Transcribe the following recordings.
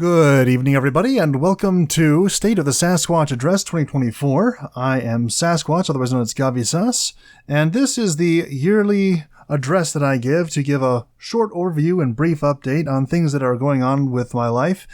Good evening, everybody, and welcome to State of the Sasquatch Address 2024. I am Sasquatch, otherwise known as Gavisas, and this is the yearly address that I give to give a short overview and brief update on things that are going on with my life,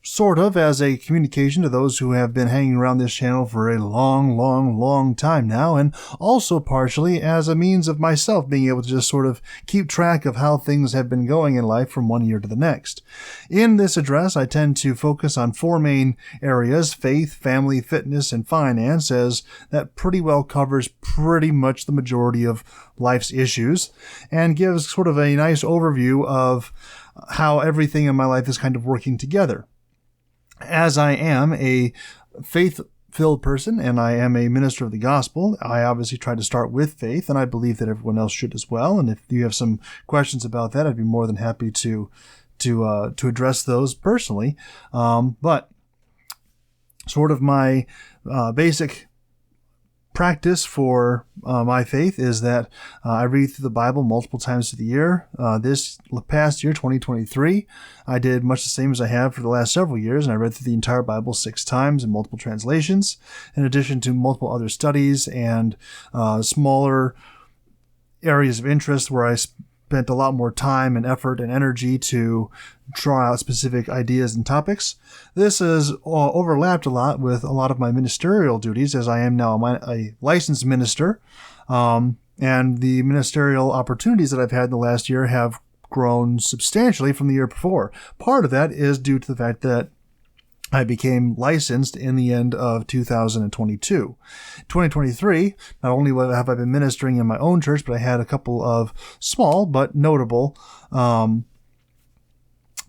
sort of as a communication to those who have been hanging around this channel for a long time now, and also partially as a means of myself being able to just sort of keep track of how things have been going in life from one year to the next. In this address, I tend to focus on four main areas: faith, family, fitness, and finance, as that pretty well covers pretty much the majority of life's issues, and gives sort of a nice overview of how everything in my life is kind of working together. As I am a faith-filled person and I am a minister of the gospel, I obviously try to start with faith, and I believe that everyone else should as well. And if you have some questions about that, I'd be more than happy to address those personally. But sort of my basic practice for my faith is that I read through the Bible multiple times through the year. This past year, 2023, I did much the same as I have for the last several years, and I read through the entire Bible 6 times in multiple translations, in addition to multiple other studies and smaller areas of interest where I spent a lot more time and effort and energy to draw out specific ideas and topics. This has overlapped a lot with a lot of my ministerial duties, as I am now a licensed minister, and the ministerial opportunities that I've had in the last year have grown substantially from the year before. Part of that is due to the fact that I became licensed in the end of 2022. 2023, not only have I been ministering in my own church, but I had a couple of small but notable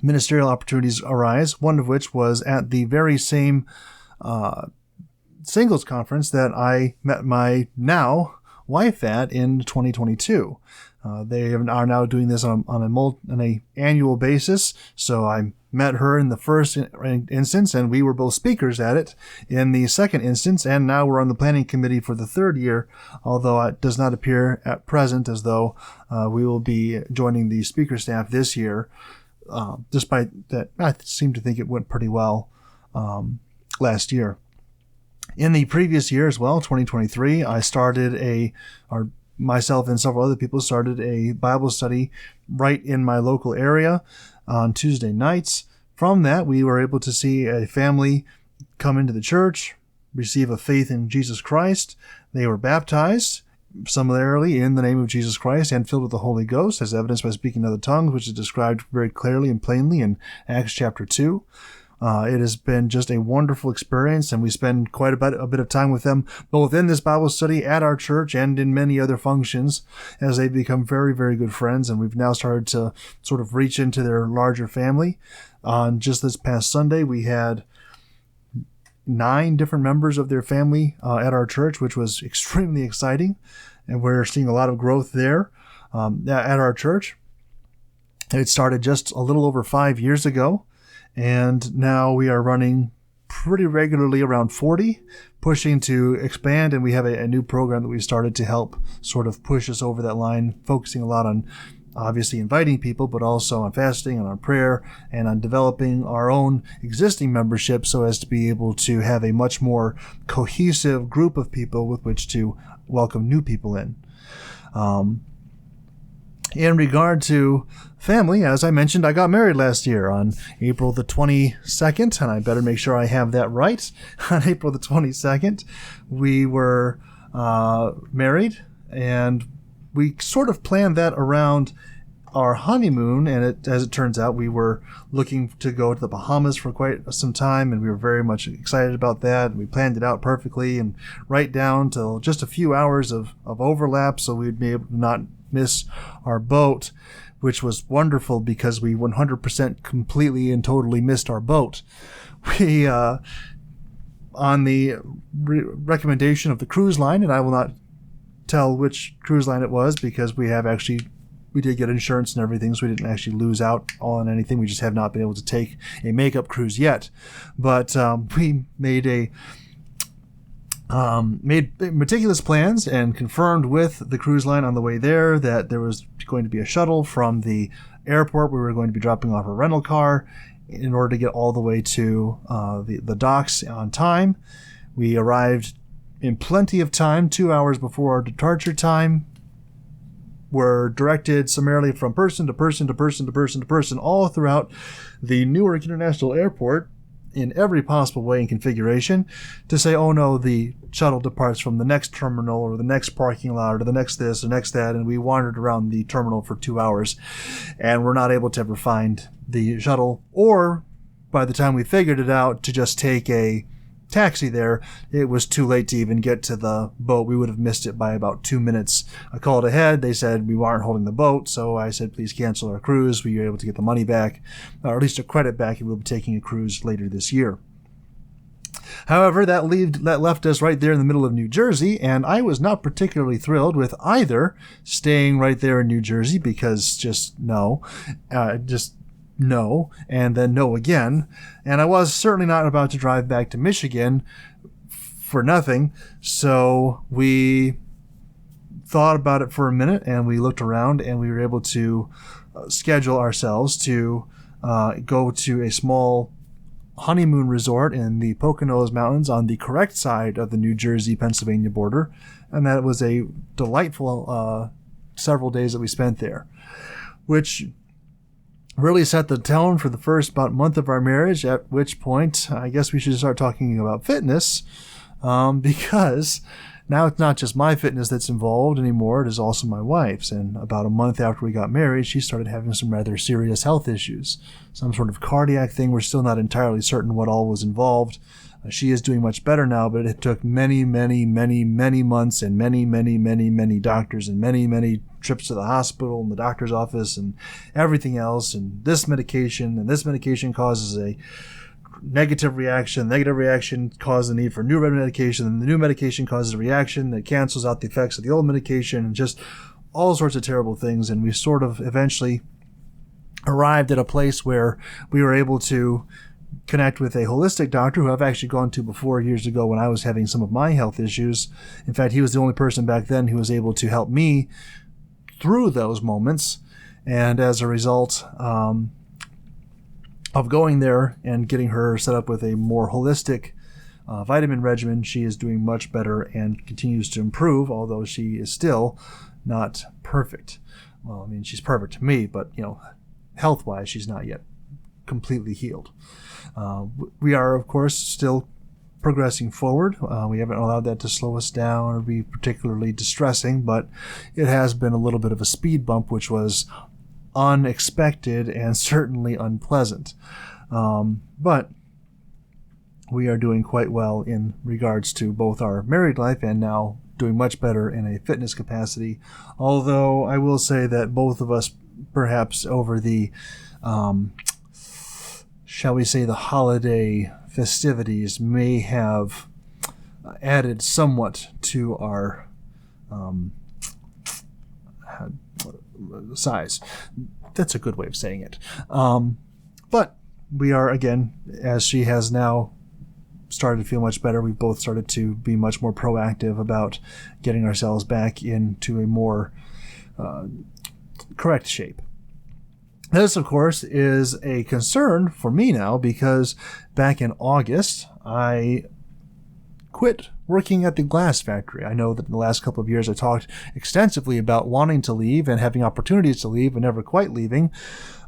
ministerial opportunities arise, one of which was at the very same singles conference that I met my now wife at in 2022. They are now doing this on an annual basis, so I met her in the first instance, and we were both speakers at it in the second instance, and now we're on the planning committee for the third year, although it does not appear at present as though we will be joining the speaker staff this year, despite that I seem to think it went pretty well last year. In the previous year as well, 2023, I started myself and several other people started a Bible study right in my local area on Tuesday nights. From that, we were able to see a family come into the church, receive a faith in Jesus Christ. They were baptized, similarly in the name of Jesus Christ, and filled with the Holy Ghost, as evidenced by speaking in other tongues, which is described very clearly and plainly in Acts chapter 2. It has been just a wonderful experience, and we spend quite a bit of time with them, both in this Bible study at our church and in many other functions, as they become very, very good friends, and we've now started to sort of reach into their larger family. On just this past Sunday, we had 9 different members of their family at our church, which was extremely exciting, and we're seeing a lot of growth there at our church. It started just a little over 5 years ago, and now we are running pretty regularly around 40, pushing to expand, and we have a new program that we started to help sort of push us over that line, focusing a lot on obviously inviting people, but also on fasting and on prayer and on developing our own existing membership so as to be able to have a much more cohesive group of people with which to welcome new people in. In regard to family, as I mentioned, I got married last year on April the 22nd, and I better make sure I have that right. On April the 22nd, we were married, and we sort of planned that around our honeymoon, and as it turns out, we were looking to go to the Bahamas for quite some time, and we were very much excited about that, and we planned it out perfectly, and right down to just a few hours of overlap, so we'd be able to not miss our boat, which was wonderful because we 100% completely and totally missed our boat. We, on the recommendation of the cruise line, and I will not tell which cruise line it was because we did get insurance and everything, so we didn't actually lose out on anything. We just have not been able to take a makeup cruise yet. But we made meticulous plans and confirmed with the cruise line on the way there that there was going to be a shuttle from the airport. We were going to be dropping off a rental car in order to get all the way to the docks on time. We arrived in plenty of time, 2 hours before our departure time. Were directed summarily from person to person to person to person to person all throughout the Newark International Airport in every possible way and configuration to say, oh no, the shuttle departs from the next terminal or the next parking lot or the next this or next that. And we wandered around the terminal for 2 hours and we're not able to ever find the shuttle, or by the time we figured it out to just take a taxi there, it was too late to even get to the boat. We would have missed it by about 2 minutes. I called ahead. They said we weren't holding the boat, so I said please cancel our cruise. We were able to get the money back, or at least a credit back, and we'll be taking a cruise later this year. However, that left us right there in the middle of New Jersey, and I was not particularly thrilled with either staying right there in New Jersey, because just no, and then no again. And I was certainly not about to drive back to Michigan for nothing. So we thought about it for a minute and we looked around and we were able to schedule ourselves to go to a small honeymoon resort in the Poconos Mountains on the correct side of the New Jersey-Pennsylvania border. And that was a delightful several days that we spent there, which really set the tone for the first about month of our marriage, at which point I guess we should start talking about fitness, because now it's not just my fitness that's involved anymore, it is also my wife's. And about a month after we got married, she started having some rather serious health issues, some sort of cardiac thing. We're still not entirely certain what all was involved. She is doing much better now, but it took many, many, many, many months and many, many, many, many doctors and many, many trips to the hospital and the doctor's office and everything else. And this medication causes a negative reaction. Negative reaction causes the need for new medication, and the new medication causes a reaction that cancels out the effects of the old medication, and just all sorts of terrible things. And we sort of eventually arrived at a place where we were able to connect with a holistic doctor who I've actually gone to before years ago when I was having some of my health issues. In fact, he was the only person back then who was able to help me through those moments. And as a result of going there and getting her set up with a more holistic vitamin regimen, she is doing much better and continues to improve, although she is still not perfect. Well, I mean, she's perfect to me, but, health-wise, she's not yet completely healed. We are, of course, still progressing forward. We haven't allowed that to slow us down or be particularly distressing, but it has been a little bit of a speed bump, which was unexpected and certainly unpleasant. But we are doing quite well in regards to both our married life and now doing much better in a fitness capacity. Although I will say that both of us, perhaps over the shall we say, the holiday festivities may have added somewhat to our size. That's a good way of saying it. But we are, again, as she has now started to feel much better, we've both started to be much more proactive about getting ourselves back into a more correct shape. This, of course, is a concern for me now because back in August, I quit working at the glass factory. I know that in the last couple of years I talked extensively about wanting to leave and having opportunities to leave and never quite leaving.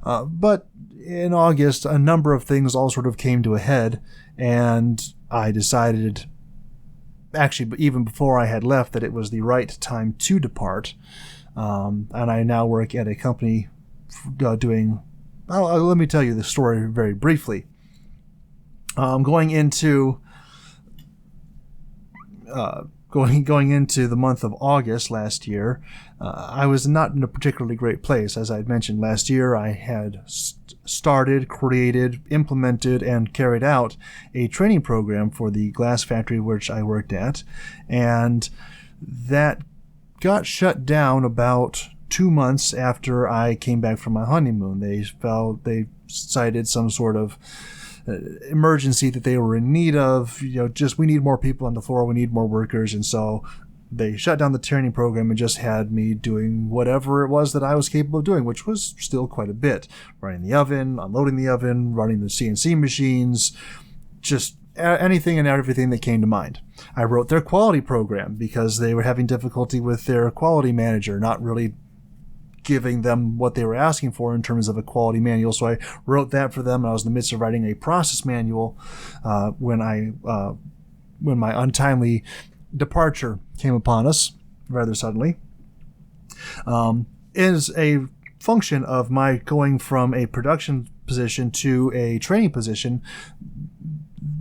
But in August, a number of things all sort of came to a head, and I decided, actually even before I had left, that it was the right time to depart. And I now work at a company doing, let me tell you the story very briefly. Going into the month of August last year, I was not in a particularly great place. As I had mentioned last year, I had started, created, implemented, and carried out a training program for the glass factory which I worked at, and that got shut down about 2 months after I came back from my honeymoon. They cited some sort of emergency that they were in need of. We need more people on the floor. We need more workers. And so they shut down the training program and just had me doing whatever it was that I was capable of doing, which was still quite a bit. Running the oven, unloading the oven, running the CNC machines, just anything and everything that came to mind. I wrote their quality program because they were having difficulty with their quality manager, not really giving them what they were asking for in terms of a quality manual. So I wrote that for them. I was in the midst of writing a process manual when my untimely departure came upon us rather suddenly. Is a function of my going from a production position to a training position.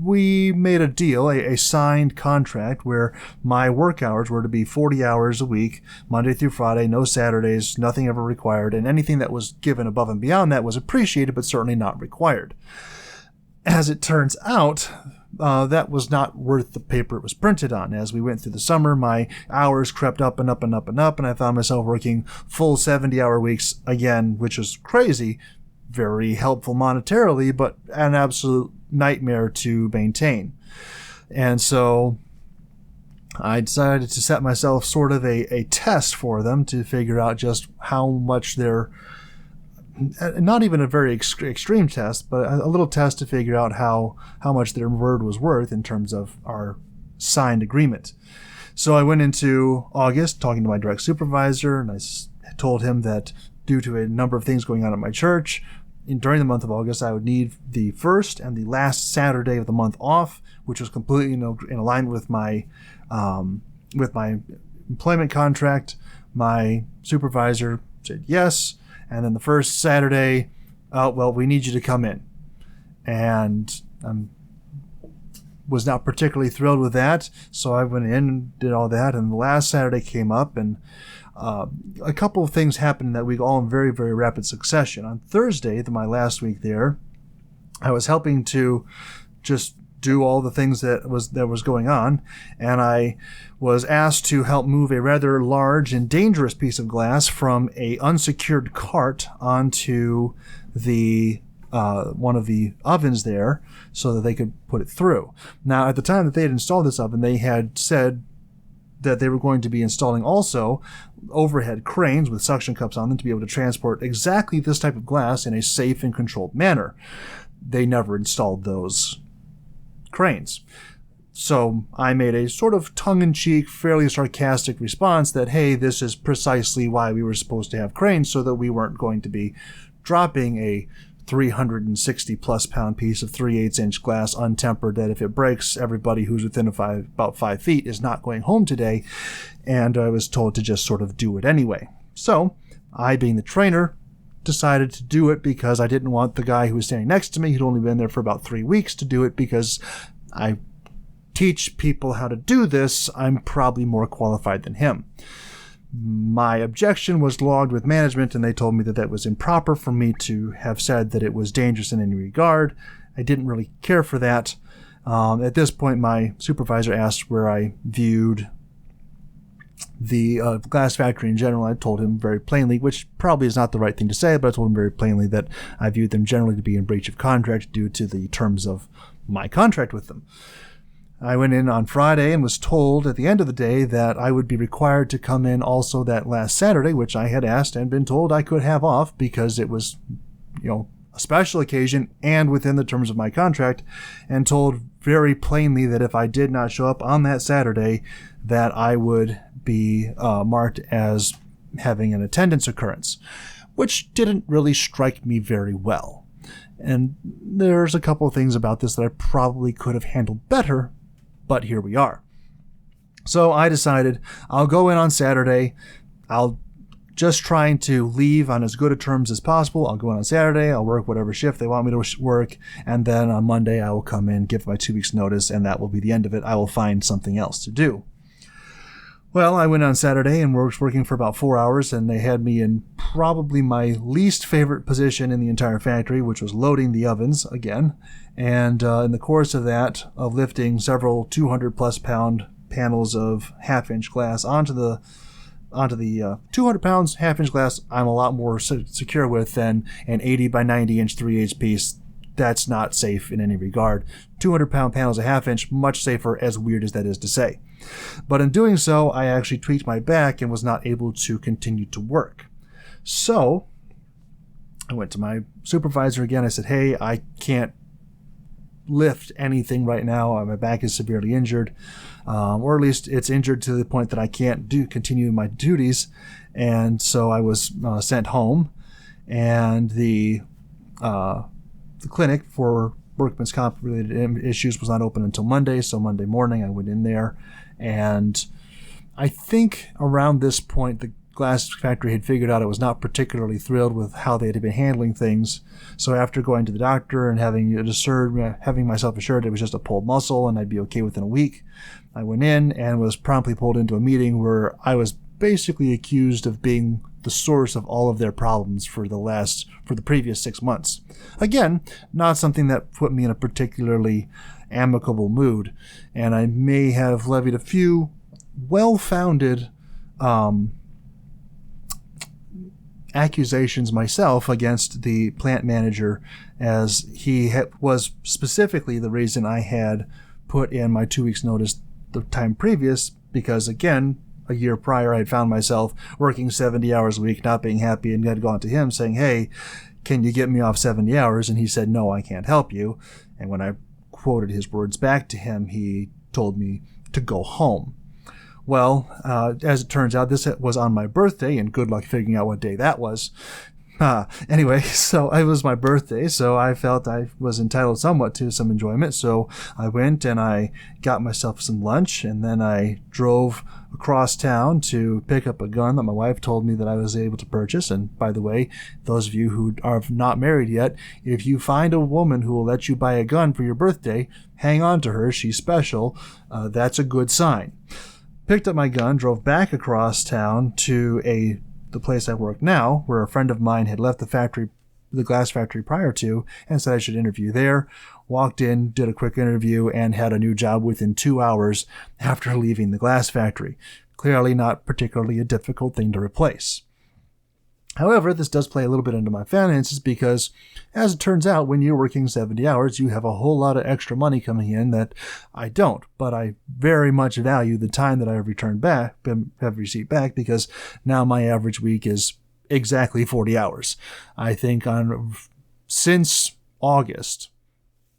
We made a deal, a signed contract, where my work hours were to be 40 hours a week, Monday through Friday, no Saturdays, nothing ever required, and anything that was given above and beyond that was appreciated, but certainly not required. As it turns out, that was not worth the paper it was printed on. As we went through the summer, my hours crept up and up and up and up, and I found myself working full 70-hour weeks again, which was crazy, very helpful monetarily, but an absolute nightmare to maintain. And so I decided to set myself sort of a test for them to figure out just how much they're, not even a very extreme test, but a little test to figure out how much their word was worth in terms of our signed agreement. So I went into August talking to my direct supervisor, and I told him that due to a number of things going on at my church, during the month of August, I would need the first and the last Saturday of the month off, which was completely in alignment with my employment contract. My supervisor said yes, and then the first Saturday, we need you to come in. And I was not particularly thrilled with that, so I went in and did all that, and the last Saturday came up, and a couple of things happened that week, all in very, very rapid succession. On Thursday, my last week there, I was helping to just do all the things that was going on, and I was asked to help move a rather large and dangerous piece of glass from a unsecured cart onto the one of the ovens there so that they could put it through. Now, at the time that they had installed this oven, they had said that they were going to be installing also overhead cranes with suction cups on them to be able to transport exactly this type of glass in a safe and controlled manner. They never installed those cranes. So I made a sort of tongue-in-cheek, fairly sarcastic response that, hey, this is precisely why we were supposed to have cranes, so that we weren't going to be dropping a 360 plus pound piece of 3/8 inch glass untempered, that if it breaks, everybody who's within about 5 feet is not going home today. And I was told to just sort of do it anyway. So I, being the trainer, decided to do it because I didn't want the guy who was standing next to me, who'd only been there for about 3 weeks, to do it, because I teach people how to do this. I'm probably more qualified than him. My objection was logged with management, and they told me that that was improper for me to have said that it was dangerous in any regard. I didn't really care for that. At this point, my supervisor asked where I viewed the glass factory in general. I told him very plainly, which probably is not the right thing to say, but I told him very plainly that I viewed them generally to be in breach of contract due to the terms of my contract with them. I went in on Friday and was told at the end of the day that I would be required to come in also that last Saturday, which I had asked and been told I could have off because it was, a special occasion and within the terms of my contract, and told very plainly that if I did not show up on that Saturday, that I would be marked as having an attendance occurrence, which didn't really strike me very well. And there's a couple of things about this that I probably could have handled better, but here we are. So I decided I'll go in on Saturday. I'll just trying to leave on as good a terms as possible. I'll go in on Saturday. I'll work whatever shift they want me to work. And then on Monday, I will come in, give my 2 weeks notice, and that will be the end of it. I will find something else to do. Well, I went on Saturday and was working for about 4 hours, and they had me in probably my least favorite position in the entire factory, which was loading the ovens again. And in the course of that, of lifting several 200 plus pound panels of half-inch glass onto the 200 pounds half-inch glass, I'm a lot more secure with than an 80 by 90 inch 3/8 piece. That's not safe in any regard. 200 pound panels of half-inch, much safer, as weird as that is to say. But in doing so, I actually tweaked my back and was not able to continue to work. So I went to my supervisor again. I said, hey, I can't lift anything right now. My back is severely injured, or at least it's injured to the point that I can't continue my duties. And so I was sent home, and the clinic for workman's comp related issues was not open until Monday. So Monday morning I went in there, and I think around this point the glass factory had figured out I was not particularly thrilled with how they had been handling things. So after going to the doctor and having myself assured it was just a pulled muscle and I'd be okay within a week, I went in and was promptly pulled into a meeting where I was basically accused of being the source of all of their problems for the previous 6 months. Again, not something that put me in a particularly amicable mood, and I may have levied a few well-founded accusations myself against the plant manager, as he was specifically the reason I had put in my 2 weeks notice the time previous, because again, a year prior I had found myself working 70 hours a week, not being happy, and had gone to him saying, hey, can you get me off 70 hours? And he said, no, I can't help you. And when I quoted his words back to him, he told me to go home. Well, as it turns out, this was on my birthday, and good luck figuring out what day that was. Anyway, so it was my birthday, so I felt I was entitled somewhat to some enjoyment. So I went and I got myself some lunch, and then I drove across town to pick up a gun that my wife told me that I was able to purchase. And by the way, those of you who are not married yet, if you find a woman who will let you buy a gun for your birthday, hang on to her. She's special. That's a good sign. Picked up my gun, drove back across town to the place I work now, where a friend of mine had left the glass factory prior to, and said I should interview there. Walked in, did a quick interview, and had a new job within 2 hours after leaving the glass factory. Clearly not particularly a difficult thing to replace. However, this does play a little bit into my finances because, as it turns out, when you're working 70 hours, you have a whole lot of extra money coming in that I don't. But I very much value the time that I have received back, because now my average week is exactly 40 hours. I think since August,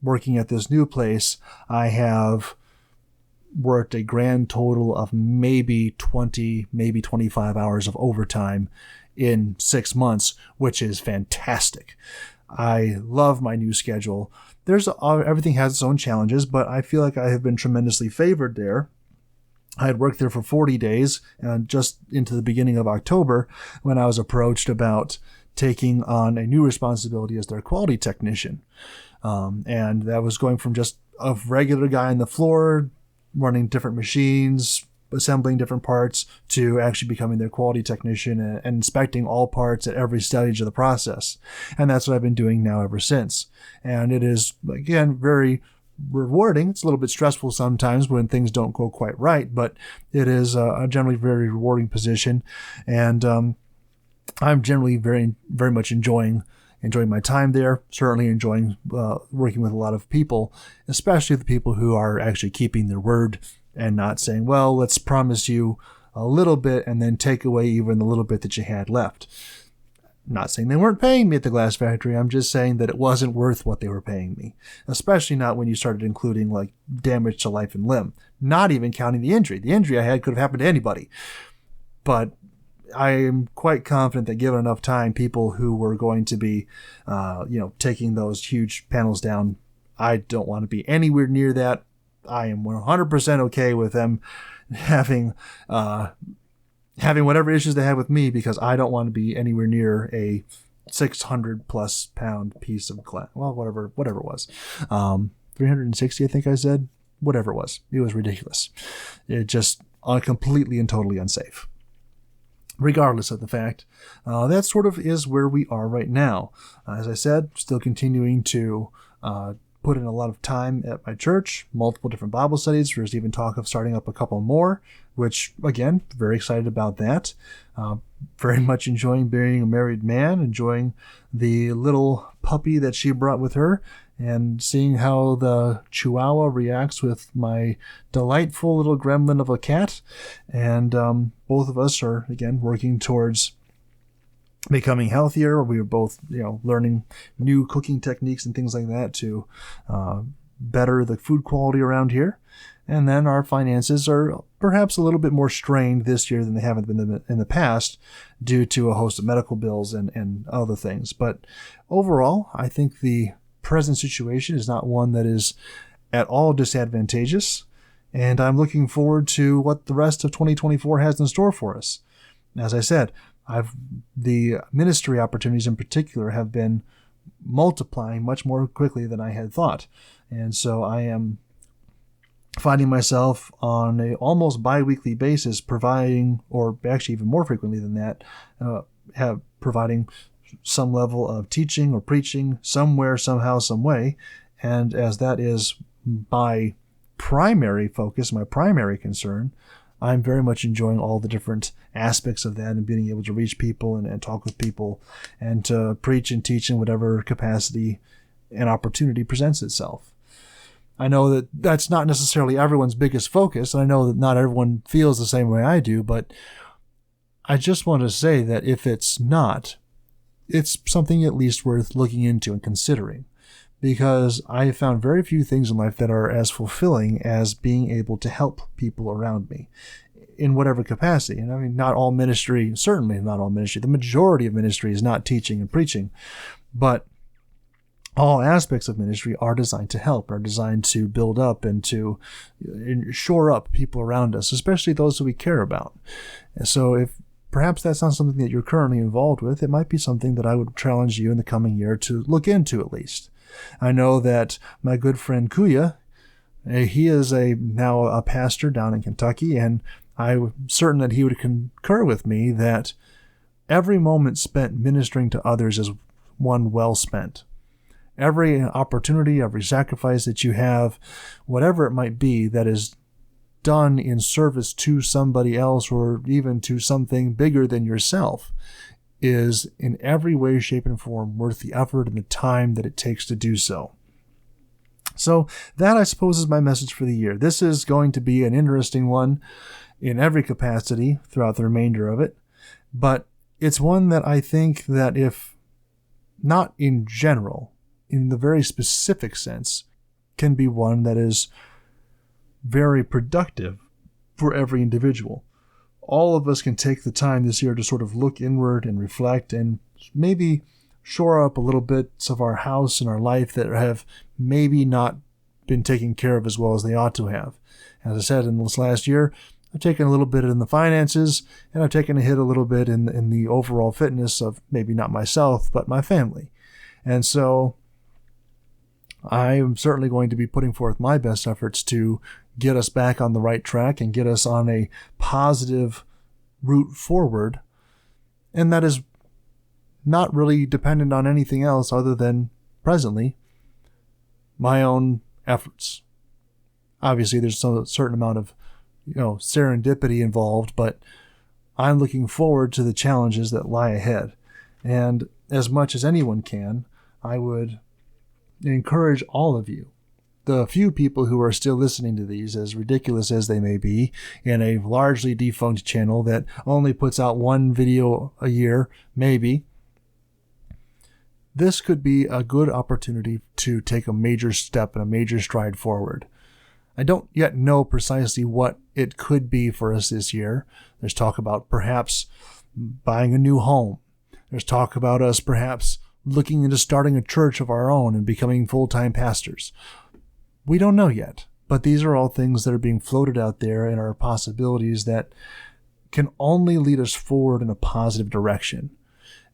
working at this new place, I have worked a grand total of maybe 20, maybe 25 hours of overtime in 6 months, which is fantastic. I love my new schedule. Everything has its own challenges, but I feel like I have been tremendously favored there. I had worked there for 40 days, and just into the beginning of October, when I was approached about taking on a new responsibility as their quality technician. And that was going from just a regular guy on the floor, running different machines, assembling different parts, to actually becoming their quality technician and inspecting all parts at every stage of the process. And that's what I've been doing now ever since. And it is, again, very rewarding. It's a little bit stressful sometimes when things don't go quite right, but it is a generally very rewarding position. And I'm generally very, very much enjoying my time there, certainly enjoying working with a lot of people, especially the people who are actually keeping their word and not saying, well, let's promise you a little bit and then take away even the little bit that you had left. Not saying they weren't paying me at the glass factory. I'm just saying that it wasn't worth what they were paying me, especially not when you started including like damage to life and limb, not even counting the injury. The injury I had could have happened to anybody. But I am quite confident that given enough time, people who were going to be, taking those huge panels down, I don't want to be anywhere near that. I am 100% okay with them having whatever issues they had with me, because I don't want to be anywhere near a 600 plus pound piece of glass. Well, whatever it was. 360, I think I said. Whatever it was ridiculous. It just completely and totally unsafe. Regardless of the fact, that sort of is where we are right now. As I said, still continuing to put in a lot of time at my church, multiple different Bible studies. There's even talk of starting up a couple more, which, again, very excited about that. Very much enjoying being a married man, enjoying the little puppy that she brought with her, and seeing how the Chihuahua reacts with my delightful little gremlin of a cat. And both of us are, again, working towards becoming healthier. We were both, learning new cooking techniques and things like that to better the food quality around here. And then our finances are perhaps a little bit more strained this year than they haven't been in the past due to a host of medical bills and other things. But overall, I think the present situation is not one that is at all disadvantageous. And I'm looking forward to what the rest of 2024 has in store for us. As I said, the ministry opportunities in particular have been multiplying much more quickly than I had thought. And so I am finding myself on a almost bi-weekly basis providing, or actually even more frequently than that, providing some level of teaching or preaching somewhere, somehow, some way. And as that is my primary focus, my primary concern, I'm very much enjoying all the different aspects of that and being able to reach people and talk with people and to preach and teach in whatever capacity and opportunity presents itself. I know that that's not necessarily everyone's biggest focus, and I know that not everyone feels the same way I do, but I just want to say that if it's not, it's something at least worth looking into and considering, because I have found very few things in life that are as fulfilling as being able to help people around me in whatever capacity. And I mean, not all ministry, certainly not all ministry. The majority of ministry is not teaching and preaching, but all aspects of ministry are designed to help, are designed to build up and to shore up people around us, especially those that we care about. And so if perhaps that's not something that you're currently involved with, it might be something that I would challenge you in the coming year to look into at least. I know that my good friend Kuya, he is now a pastor down in Kentucky, and I'm certain that he would concur with me that every moment spent ministering to others is one well spent. Every opportunity, every sacrifice that you have, whatever it might be, that is done in service to somebody else or even to something bigger than yourself, is in every way, shape, and form worth the effort and the time that it takes to do so. So that, I suppose, is my message for the year. This is going to be an interesting one in every capacity throughout the remainder of it, but it's one that I think that, if not in general, in the very specific sense, can be one that is very productive for every individual. All of us can take the time this year to sort of look inward and reflect and maybe shore up a little bits of our house and our life that have maybe not been taken care of as well as they ought to have. As I said, in this last year, I've taken a little bit in the finances, and I've taken a hit a little bit in the overall fitness of maybe not myself, but my family. And so I am certainly going to be putting forth my best efforts to get us back on the right track and get us on a positive route forward. And that is not really dependent on anything else other than, presently, my own efforts. Obviously, there's a certain amount of, serendipity involved, but I'm looking forward to the challenges that lie ahead. And as much as anyone can, I would encourage all of you, the few people who are still listening to these, as ridiculous as they may be, in a largely defunct channel that only puts out one video a year, maybe, this could be a good opportunity to take a major step and a major stride forward. I don't yet know precisely what it could be for us this year. There's talk about perhaps buying a new home. There's talk about us perhaps looking into starting a church of our own and becoming full-time pastors. We don't know yet, but these are all things that are being floated out there and are possibilities that can only lead us forward in a positive direction.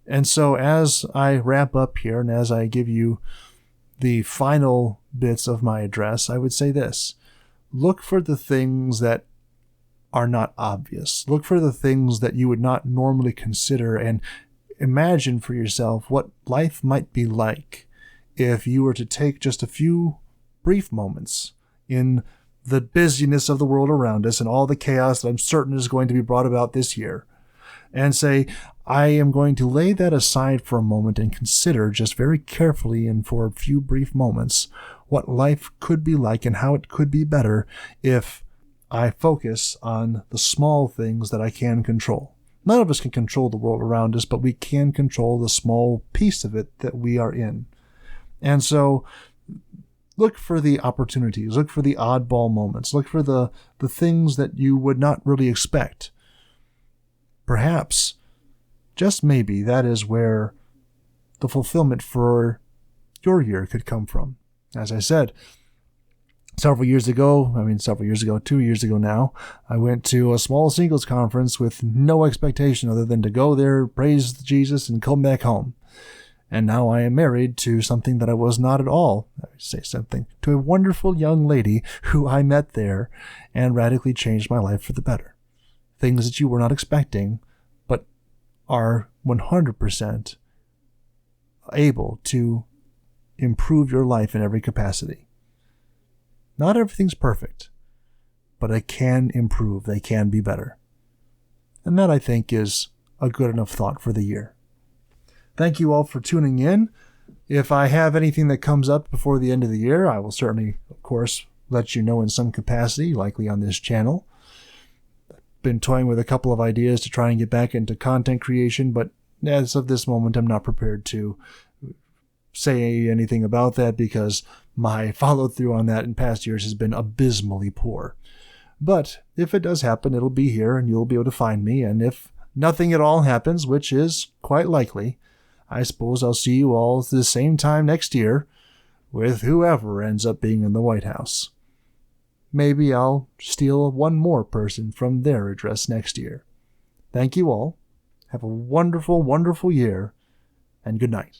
And so as I wrap up here and as I give you the final bits of my address, I would say this: look for the things that are not obvious. Look for the things that you would not normally consider, and imagine for yourself what life might be like if you were to take just a few brief moments in the busyness of the world around us and all the chaos that I'm certain is going to be brought about this year, and say, I am going to lay that aside for a moment and consider just very carefully and for a few brief moments what life could be like and how it could be better if I focus on the small things that I can control. None of us can control the world around us, but we can control the small piece of it that we are in. And so look for the opportunities, look for the oddball moments, look for the things that you would not really expect. Perhaps, just maybe, that is where the fulfillment for your year could come from. As I said, 2 years ago now, I went to a small singles conference with no expectation other than to go there, praise Jesus, and come back home. And now I am married to something that I was not at all, to a wonderful young lady who I met there and radically changed my life for the better. Things that you were not expecting, but are 100% able to improve your life in every capacity. Not everything's perfect, but it can improve. They can be better. And that, I think, is a good enough thought for the year. Thank you all for tuning in. If I have anything that comes up before the end of the year, I will certainly, of course, let you know in some capacity, likely on this channel. Been toying with a couple of ideas to try and get back into content creation, but as of this moment, I'm not prepared to say anything about that because my follow-through on that in past years has been abysmally poor. But if it does happen, it'll be here and you'll be able to find me. And if nothing at all happens, which is quite likely, I suppose I'll see you all at the same time next year with whoever ends up being in the White House. Maybe I'll steal one more person from their address next year. Thank you all. Have a wonderful, wonderful year, and good night.